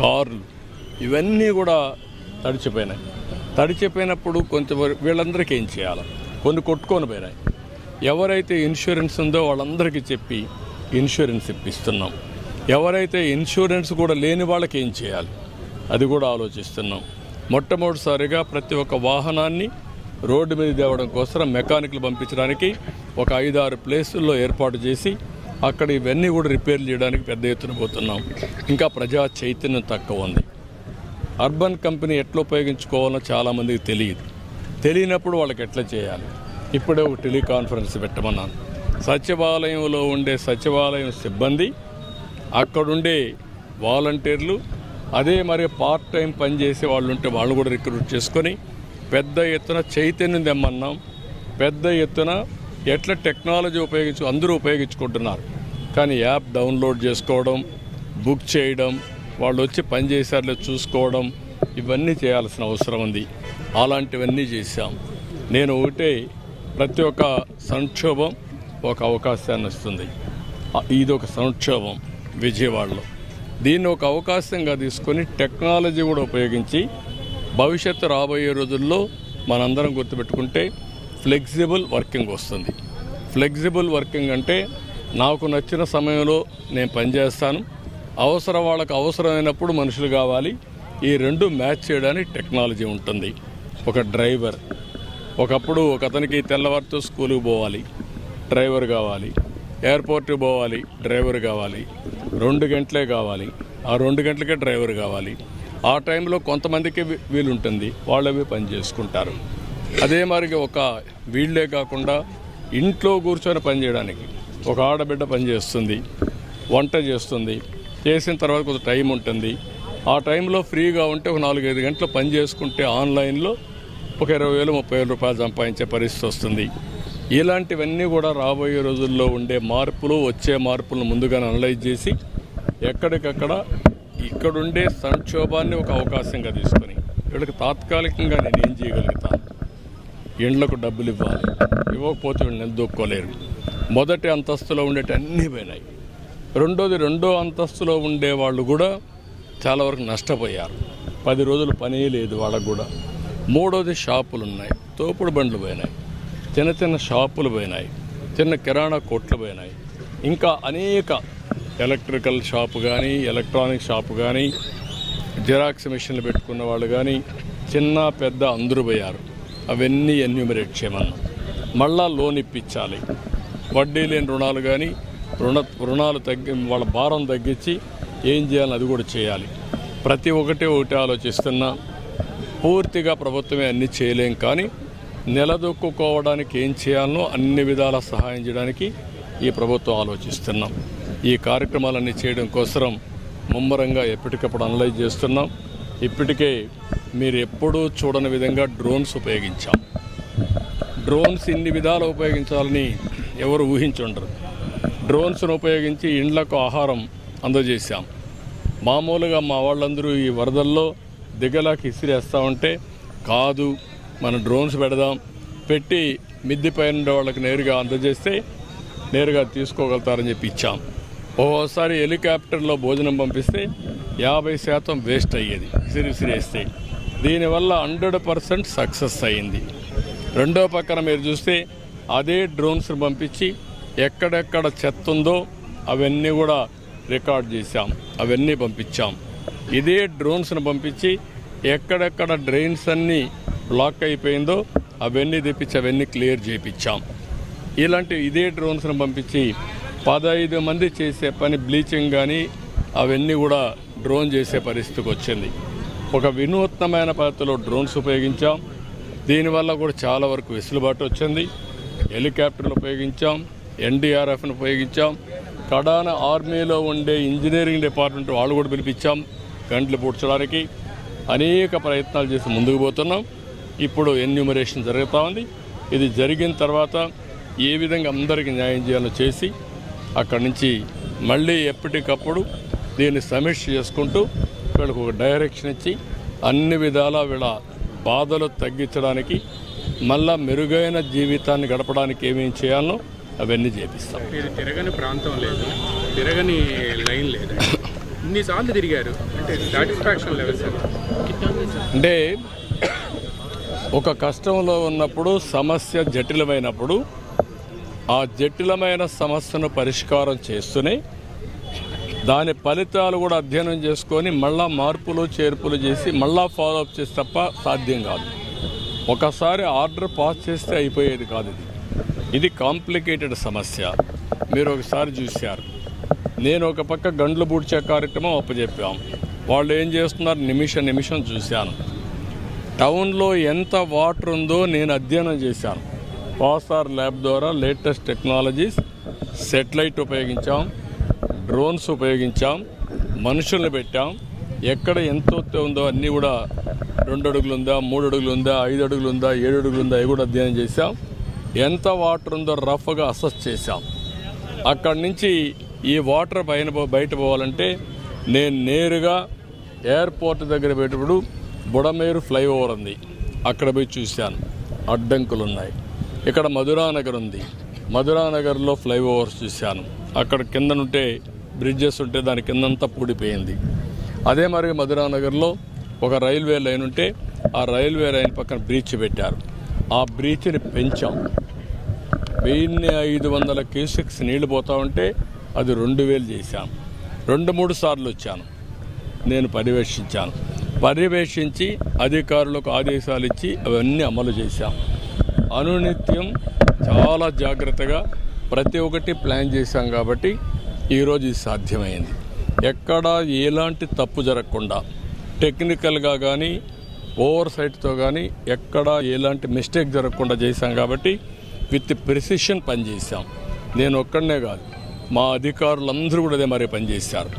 కార్లు ఇవన్నీ కూడా తడిచిపోయినాయి. తడిచిపోయినప్పుడు కొంచెం వీళ్ళందరికీ ఏం చేయాలి? కొన్ని కొట్టుకొని పోయినాయి. ఎవరైతే ఇన్సూరెన్స్ ఉందో వాళ్ళందరికీ చెప్పి ఇన్సూరెన్స్ ఇప్పిస్తున్నాం. ఎవరైతే ఇన్సూరెన్స్ కూడా లేని వాళ్ళకి ఏం చేయాలి అది కూడా ఆలోచిస్తున్నాం. మొట్టమొదటిసారిగా ప్రతి ఒక్క వాహనాన్ని రోడ్డు మీద తేవడం కోసం మెకానిక్లు పంపించడానికి ఒక 5-6 ప్లేసుల్లో ఏర్పాటు చేసి అక్కడ ఇవన్నీ కూడా రిపేర్లు చేయడానికి పెద్ద ఎత్తున పోతున్నాం. ఇంకా ప్రజా చైతన్యం తక్కువ ఉంది. అర్బన్ కంపెనీ ఎట్లా ఉపయోగించుకోవాలో చాలామందికి తెలియనప్పుడు వాళ్ళకి ఎట్లా చేయాలి? ఇప్పుడే ఒక టెలికాన్ఫరెన్స్ పెట్టమన్నాను. సచివాలయంలో ఉండే సచివాలయం సిబ్బంది, అక్కడుండే వాలంటీర్లు, అదే మరి పార్ట్ టైం పనిచేసే వాళ్ళు ఉంటే వాళ్ళు కూడా రిక్రూట్ చేసుకొని పెద్ద ఎత్తున చైతన్యం తెమ్మన్నాం. పెద్ద ఎత్తున ఎట్లా టెక్నాలజీ అందరూ ఉపయోగించుకుంటున్నారు. కానీ యాప్ డౌన్లోడ్ చేసుకోవడం, బుక్ చేయడం, వాళ్ళు వచ్చి పనిచేసారులే చూసుకోవడం, ఇవన్నీ చేయాల్సిన అవసరం ఉంది. అలాంటివన్నీ చేశాం. నేను ఒకటే, ప్రతి ఒక్క సంక్షోభం ఒక అవకాశాన్ని ఇస్తుంది. ఇది ఒక సంక్షోభం విజయవాడలో. దీన్ని ఒక అవకాశంగా తీసుకొని టెక్నాలజీ కూడా ఉపయోగించి భవిష్యత్తు రాబోయే రోజుల్లో మనందరం గుర్తుపెట్టుకుంటే ఫ్లెక్సిబుల్ వర్కింగ్ వస్తుంది. ఫ్లెక్సిబుల్ వర్కింగ్ అంటే నాకు నచ్చిన సమయంలో నేను పనిచేస్తాను, వాళ్ళకి అవసరమైనప్పుడు మనుషులు కావాలి. ఈ రెండు మ్యాచ్ చేయడానికి టెక్నాలజీ ఉంటుంది. ఒక డ్రైవర్, ఒకప్పుడు ఒక అతనికి తెల్లవారితో స్కూలుకి పోవాలి, డ్రైవర్ కావాలి. ఎయిర్పోర్ట్కి పోవాలి, డ్రైవర్ కావాలి. 2 గంటలే కావాలి, ఆ 2 గంటలకే డ్రైవర్ కావాలి. ఆ టైంలో కొంతమందికి వీలుంటుంది, వాళ్ళవి పని చేసుకుంటారు. అదే మరి వీళ్ళే కాకుండా ఇంట్లో కూర్చొని పని చేయడానికి ఒక ఆడబిడ్డ పని చేస్తుంది, వంట చేస్తుంది. చేసిన తర్వాత కొంచెం టైం ఉంటుంది. ఆ టైంలో ఫ్రీగా ఉంటే ఒక 4-5 గంటలు పని చేసుకుంటే ఆన్లైన్లో ఒక 20,000-30,000 రూపాయలు సంపాదించే పరిస్థితి వస్తుంది. ఇలాంటివన్నీ కూడా రాబోయే రోజుల్లో ఉండే వచ్చే మార్పులను ముందుగానే అనలైజ్ చేసి ఎక్కడికక్కడ ఇక్కడుండే సంక్షోభాన్ని ఒక అవకాశంగా తీసుకొని వీళ్ళకి తాత్కాలికంగా నేను ఏం చేయగలుగుతాను? ఇండ్లకు డబ్బులు ఇవ్వాలి, ఇవ్వకపోతే వీళ్ళు నిలదొక్కోలేరు. మొదటి అంతస్తులో ఉండేటి అన్నీ పోయినాయి. రెండో అంతస్తులో ఉండే వాళ్ళు కూడా చాలా వరకు నష్టపోయారు. 10 రోజులు పని లేదు వాళ్ళకు కూడా. మూడోది షాపులు ఉన్నాయి, తోపుడు బండ్లు పోయినాయి, చిన్న షాపులు పోయినాయి, చిన్న కిరాణా కొట్లు పోయినాయి. ఇంకా అనేక ఎలక్ట్రికల్ షాపు కానీ, ఎలక్ట్రానిక్ షాపు కానీ, జిరాక్స్ మిషన్లు పెట్టుకున్న వాళ్ళు కానీ, చిన్న పెద్ద అందరూ పోయారు. అవన్నీ ఎన్యూమరేట్ చేయమన్నాం. మళ్ళా లోన్ ఇప్పించాలి, వడ్డీ లేని రుణాలు కానీ, రుణాలు వాళ్ళ భారం తగ్గించి ఏం చేయాలని అది కూడా చేయాలి. ప్రతి ఒకటి ఆలోచిస్తున్నా. పూర్తిగా ప్రభుత్వమే అన్నీ చేయలేం, కానీ నిలదొక్కుకోవడానికి ఏం చేయాలనో అన్ని విధాల సహాయం చేయడానికి ఈ ప్రభుత్వం ఆలోచిస్తున్నాం. ఈ కార్యక్రమాలన్నీ చేయడం కోసం ముమ్మరంగా ఎప్పటికప్పుడు అనలైజ్ చేస్తున్నాం. ఇప్పటికే మీరు ఎప్పుడూ చూడని విధంగా డ్రోన్స్ ఉపయోగించాం. డ్రోన్స్ ఇన్ని విధాలు ఉపయోగించాలని ఎవరు ఊహించుండరు. డ్రోన్స్ను ఉపయోగించి ఇండ్లకు ఆహారం అందజేశాం. మామూలుగా మా వాళ్ళందరూ ఈ వరదల్లో దిగలాకి ఇసిరేస్తూ ఉంటే, కాదు మన డ్రోన్స్ పెట్టి మిద్ది పైన వాళ్ళకి నేరుగా అందజేస్తే నేరుగా తీసుకోగలుగుతారని చెప్పి ఇచ్చాం. ఓసారి హెలికాప్టర్లో భోజనం పంపిస్తే 50% వేస్ట్ అయ్యేది విసిరేస్తే. దీనివల్ల 100% సక్సెస్ అయ్యింది. రెండో పక్కన మీరు చూస్తే అదే డ్రోన్స్ని పంపించి ఎక్కడెక్కడ చెత్త ఉందో అవన్నీ కూడా రికార్డ్ చేశాం, అవన్నీ పంపించాం. ఇదే డ్రోన్స్ని పంపించి ఎక్కడెక్కడ డ్రైన్స్ అన్నీ బ్లాక్ అయిపోయిందో అవన్నీ తెప్పించి అవన్నీ క్లియర్ చేయించాం. ఇదే డ్రోన్స్ని పంపించి 15 మంది చేసే పని బ్లీచింగ్ కానీ అవన్నీ కూడా డ్రోన్ చేసే పరిస్థితికి వచ్చింది. ఒక వినూత్నమైన పద్ధతిలో డ్రోన్స్ ఉపయోగించాం. దీనివల్ల కూడా చాలా వరకు వెసులుబాటు వచ్చింది. హెలికాప్టర్లు ఉపయోగించాం, ఎన్డీఆర్ఎఫ్ను ఉపయోగించాం. కడాన ఆర్మీలో ఉండే ఇంజనీరింగ్ డిపార్ట్మెంట్ వాళ్ళు కూడా పిలిపించాం గంటలు పూడ్చడానికి. అనేక ప్రయత్నాలు చేసి ముందుకు పోతున్నాం. ఇప్పుడు ఎన్యూమరేషన్ జరుగుతూ ఉంది. ఇది జరిగిన తర్వాత ఏ విధంగా అందరికీ న్యాయం చేయాలో చేసి అక్కడి నుంచి మళ్ళీ ఎప్పటికప్పుడు దీన్ని సమీక్ష చేసుకుంటూ వీళ్ళకు ఒక డైరెక్షన్ ఇచ్చి అన్ని విధాల వీళ్ళ బాధలు తగ్గించడానికి, మళ్ళా మెరుగైన జీవితాన్ని గడపడానికి ఏమేమి చేయాలో అవన్నీ చేపిస్తాం. తిరగని ప్రాంతం లేదు, తిరగని లైన్ లేదు. ఇన్నిసార్లు తిరిగారు అంటే సాటిస్ఫాక్షన్ లెవెల్ సార్ అంటే ఒక కష్టంలో ఉన్నప్పుడు సమస్య జటిలమైనప్పుడు ఆ జటిలమైన సమస్యను పరిష్కారం చేస్తూనే దాని ఫలితాలు కూడా అధ్యయనం చేసుకొని మళ్ళా మార్పులు చేర్పులు చేసి మళ్ళా ఫాలోఅప్ చేసి తప్ప సాధ్యం కాదు. ఒకసారి ఆర్డర్ పాస్ చేస్తే అయిపోయేది కాదు. ఇది కాంప్లికేటెడ్ సమస్య. మీరు ఒకసారి చూశారు, నేను ఒక పక్క గండ్లు బూడ్చే కార్యక్రమం అప్పచెప్పాం. వాళ్ళు ఏం చేస్తున్నారు నిమిషం చూశాను. టౌన్లో ఎంత వాటర్ ఉందో నేను అధ్యయనం చేశాను. పాసార్ ల్యాబ్ ద్వారా లేటెస్ట్ టెక్నాలజీస్, సెటిలైట్ ఉపయోగించాం, డ్రోన్స్ ఉపయోగించాం, మనుషుల్ని పెట్టాం. ఎక్కడ ఎంత ఉందో అన్నీ కూడా 2 అడుగులు ఉందా, 3 అడుగులు ఉందా, 5 అడుగులు ఉందా, 7 అడుగులు ఉందా, అవి కూడా అధ్యయనం చేశాం. ఎంత వాటర్ ఉందో రఫ్గా అసెస్ చేశాం. అక్కడి నుంచి ఈ వాటర్ బయట పోవాలంటే నేను నేరుగా ఎయిర్పోర్ట్ దగ్గర పెట్టినప్పుడు బుడమేరు ఫ్లైఓవర్ ఉంది, అక్కడ పోయి చూశాను. అడ్డంకులు ఉన్నాయి. ఇక్కడ మధురానగర్ ఉంది, మధురానగర్లో ఫ్లైఓవర్స్ చూశాను. అక్కడ కిందనుంటే బ్రిడ్జెస్ ఉంటే దాని కిందంతా పూడిపోయింది. అదే మరి మధురానగర్లో ఒక రైల్వే లైన్ ఉంటే ఆ రైల్వే లైన్ పక్కన బ్రీచ్ పెట్టారు. ఆ బ్రీచ్ని పెంచాం. 1500 క్యూసెక్స్ నీళ్లు పోతా ఉంటే అది 2000 చేశాం. 2-3 సార్లు వచ్చాను, నేను పర్యవేక్షించి అధికారులకు ఆదేశాలు ఇచ్చి అవన్నీ అమలు చేశాం. అనునిత్యం చాలా జాగ్రత్తగా ప్రతి ఒక్కటి ప్లాన్ చేశాం. కాబట్టి ఈరోజు ఇది సాధ్యమైంది. ఎక్కడా ఎలాంటి తప్పు జరగకుండా టెక్నికల్గా కానీ ఓవర్ సైట్తో కానీ ఎక్కడా ఎలాంటి మిస్టేక్ జరగకుండా చేశాం. కాబట్టి విత్ ప్రిసిషన్ పనిచేశాం. నేను ఒక్కడనే కాదు, మా అధికారులందరూ కూడా అదే మరి పనిచేశారు.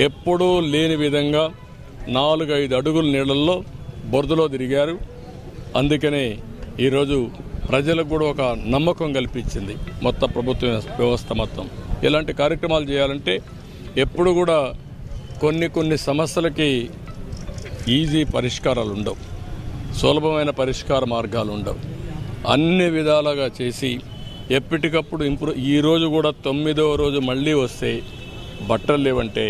ఎప్పుడూ లేని విధంగా 4-5 అడుగుల నీళ్ళల్లో బురదలో తిరిగారు. అందుకనే ఈరోజు ప్రజలకు కూడా ఒక నమ్మకం కల్పించింది మొత్తం ప్రభుత్వ వ్యవస్థ మొత్తం. ఇలాంటి కార్యక్రమాలు చేయాలంటే ఎప్పుడు కూడా కొన్ని సమస్యలకి ఈజీ పరిష్కారాలు ఉండవు, సులభమైన పరిష్కార మార్గాలు ఉండవు. అన్ని విధాలుగా చేసి ఎప్పటికప్పుడు ఈరోజు కూడా 9వ రోజు మళ్ళీ వస్తే బట్టలు లేవంటే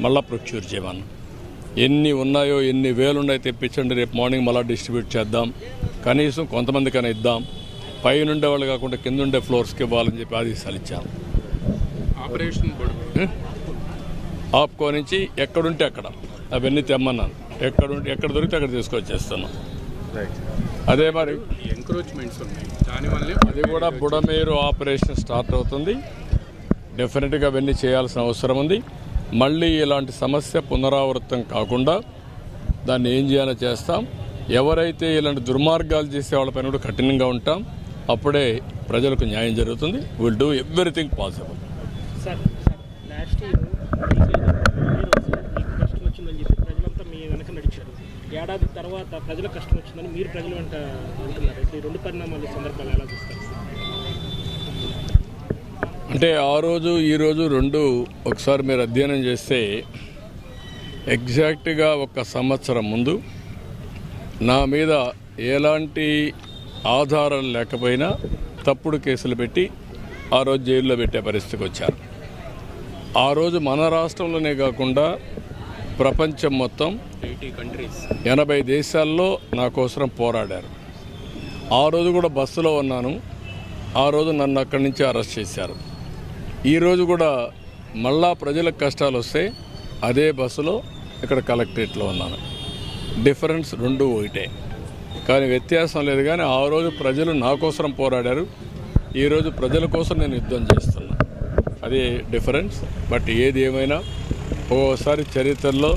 మళ్ళీ ప్రొక్యూర్ చేయమన్నా. ఎన్ని ఉన్నాయో ఎన్ని వేలున్నాయో తెప్పించండి, రేపు మార్నింగ్ మళ్ళీ డిస్ట్రిబ్యూట్ చేద్దాం, కనీసం కొంతమందికైనా ఇద్దాం, పైనుండే వాళ్ళు కాకుండా కింద ఉండే ఫ్లోర్స్కి ఇవ్వాలని చెప్పి ఆదేశాలు ఇచ్చాను. ఆపరేషన్ ఆప్కో నుంచి ఎక్కడుంటే అక్కడ అవన్నీ తెమ్మన్నాను. ఎక్కడ దొరికితే అక్కడ తీసుకొచ్చేస్తున్నాం. అదే మరి ఎంక్రోచ్మెంట్స్ ఉన్నాయి, దానివల్లే అది కూడా బుడమేరు ఆపరేషన్ స్టార్ట్ అవుతుంది. డెఫినెట్గా అవన్నీ చేయాల్సిన అవసరం ఉంది. మళ్ళీ ఇలాంటి సమస్య పునరావృతం కాకుండా దాన్ని ఏం చేయాలో చేస్తాం. ఎవరైతే ఇలాంటి దుర్మార్గాలు చేసే వాళ్ళపైన కూడా కఠినంగా ఉంటాం. అప్పుడే ప్రజలకు న్యాయం జరుగుతుంది. Will do everything possible. Sir last year కష్టం వచ్చిందని చెప్పి ప్రజలంతా మీ వెనక నడిచారు. ఏడాది తర్వాత ప్రజలకు కష్టం వచ్చిందని మీరు ప్రజల వెంట అంటున్నారు. ఈ 2 పరిణామాల సందర్భాలు ఎలా చూస్తారు? అంటే ఆ రోజు ఈరోజు 2 ఒకసారి మీరు అధ్యయనం చేస్తే ఎగ్జాక్ట్గా 1 సంవత్సరం ముందు నా మీద ఎలాంటి ఆధారాలు లేకపోయినా తప్పుడు కేసులు పెట్టి ఆ రోజు జైల్లో పెట్టే పరిస్థితికి వచ్చారు. ఆ రోజు మన రాష్ట్రంలోనే కాకుండా ప్రపంచం మొత్తం 80 దేశాల్లో నా కోసం పోరాడారు. ఆ రోజు కూడా బస్సులో ఉన్నాను. ఆ రోజు నన్ను అక్కడి నుంచి అరెస్ట్ చేశారు. ఈరోజు కూడా మళ్ళా ప్రజలకు కష్టాలు వస్తే అదే బస్సులో ఇక్కడ కలెక్టరేట్లో ఉన్నాను. డిఫరెన్స్ 2 ఒకటే, కానీ వ్యత్యాసం లేదు. కానీ ఆ రోజు ప్రజలు నా కోసం పోరాడారు, ఈరోజు ప్రజల కోసం నేను యుద్ధం చేస్తున్నా. అది డిఫరెన్స్. బట్ ఏది ఏమైనా ఒక్కోసారి చరిత్రలో